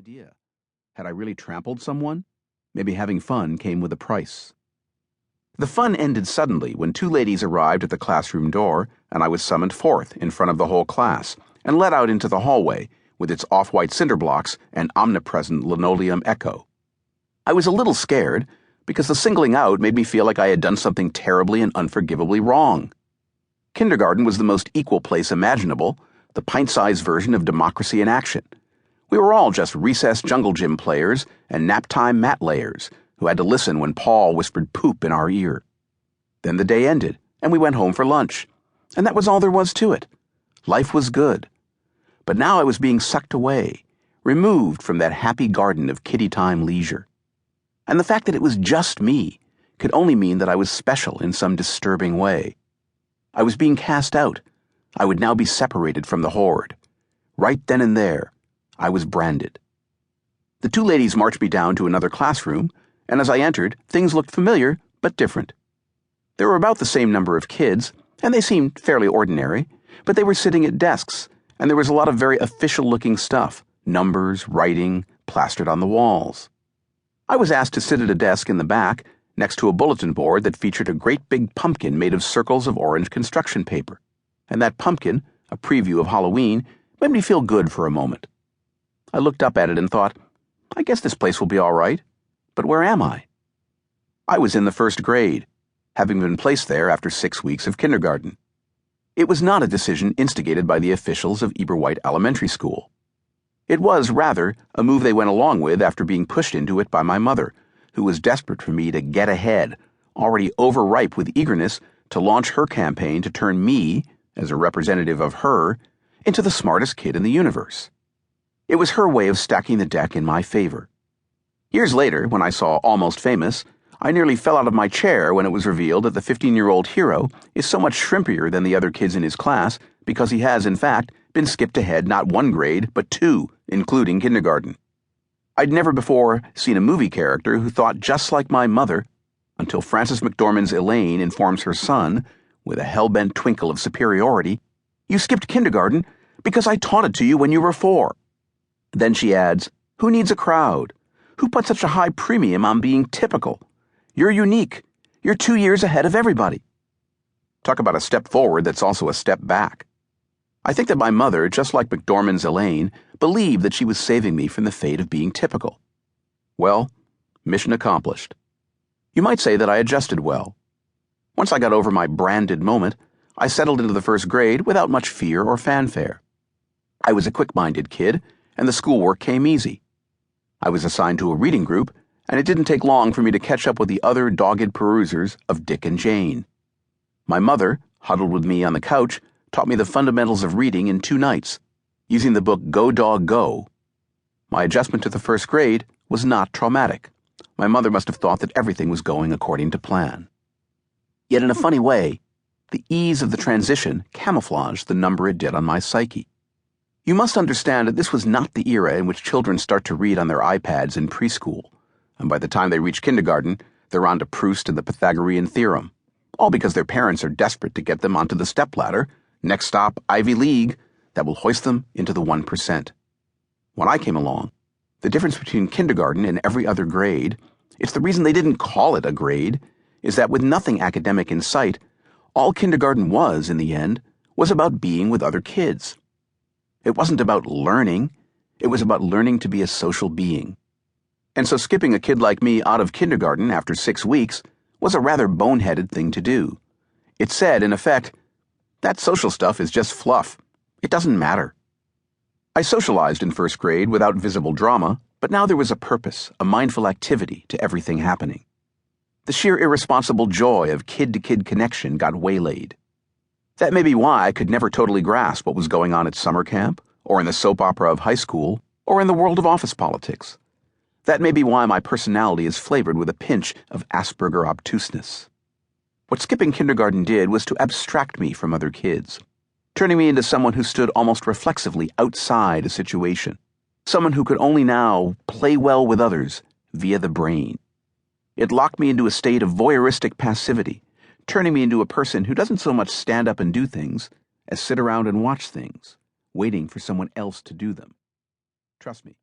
idea. Had I really trampled someone? Maybe having fun came with a price. The fun ended suddenly when two ladies arrived at the classroom door, and I was summoned forth in front of the whole class and led out into the hallway with its off-white cinder blocks and omnipresent linoleum echo. I was a little scared because the singling out made me feel like I had done something terribly and unforgivably wrong. Kindergarten was the most equal place imaginable, the pint-sized version of democracy in action. We were all just recess jungle gym players and nap-time mat layers who had to listen when Paul whispered poop in our ear. Then the day ended, and we went home for lunch. And that was all there was to it. Life was good. But now I was being sucked away, removed from that happy garden of kiddie-time leisure. And the fact that it was just me could only mean that I was special in some disturbing way. I was being cast out. I would now be separated from the horde. Right then and there, I was branded. The two ladies marched me down to another classroom, and as I entered, things looked familiar but different. There were about the same number of kids, and they seemed fairly ordinary, but they were sitting at desks, and there was a lot of very official-looking stuff, numbers, writing, plastered on the walls. I was asked to sit at a desk in the back, next to a bulletin board that featured a great big pumpkin made of circles of orange construction paper, and that pumpkin, a preview of Halloween, made me feel good for a moment. I looked up at it and thought, I guess this place will be all right, but where am I? I was in the first grade, having been placed there after 6 weeks of kindergarten. It was not a decision instigated by the officials of Eberwhite Elementary School. It was, rather, a move they went along with after being pushed into it by my mother, who was desperate for me to get ahead, already overripe with eagerness to launch her campaign to turn me, as a representative of her, into the smartest kid in the universe. It was her way of stacking the deck in my favor. Years later, when I saw Almost Famous, I nearly fell out of my chair when it was revealed that the 15-year-old hero is so much shrimpier than the other kids in his class because he has, in fact, been skipped ahead not 1 grade, but 2, including kindergarten. I'd never before seen a movie character who thought just like my mother until Frances McDormand's Elaine informs her son, with a hell-bent twinkle of superiority, "You skipped kindergarten because I taught it to you when you were 4. Then she adds, "Who needs a crowd? Who put such a high premium on being typical? You're unique. You're 2 years ahead of everybody." Talk about a step forward that's also a step back. I think that my mother, just like McDormand's Elaine, believed that she was saving me from the fate of being typical. Well, mission accomplished. You might say that I adjusted well. Once I got over my branded moment, I settled into the first grade without much fear or fanfare. I was a quick-minded kid, and the schoolwork came easy. I was assigned to a reading group, and it didn't take long for me to catch up with the other dogged perusers of Dick and Jane. My mother, huddled with me on the couch, taught me the fundamentals of reading in 2 nights, using the book Go Dog Go. My adjustment to the first grade was not traumatic. My mother must have thought that everything was going according to plan. Yet in a funny way, the ease of the transition camouflaged the number it did on my psyche. You must understand that this was not the era in which children start to read on their iPads in preschool, and by the time they reach kindergarten, they're on to Proust and the Pythagorean theorem, all because their parents are desperate to get them onto the stepladder, next stop Ivy League, that will hoist them into the 1%. When I came along, the difference between kindergarten and every other grade, it's the reason they didn't call it a grade, is that with nothing academic in sight, all kindergarten was, in the end, was about being with other kids. It wasn't about learning, it was about learning to be a social being. And so skipping a kid like me out of kindergarten after 6 weeks was a rather boneheaded thing to do. It said, in effect, that social stuff is just fluff. It doesn't matter. I socialized in first grade without visible drama, but now there was a purpose, a mindful activity to everything happening. The sheer irresponsible joy of kid-to-kid connection got waylaid. That may be why I could never totally grasp what was going on at summer camp, or in the soap opera of high school, or in the world of office politics. That may be why my personality is flavored with a pinch of Asperger obtuseness. What skipping kindergarten did was to abstract me from other kids, turning me into someone who stood almost reflexively outside a situation, someone who could only now play well with others via the brain. It locked me into a state of voyeuristic passivity, turning me into a person who doesn't so much stand up and do things as sit around and watch things, waiting for someone else to do them. Trust me.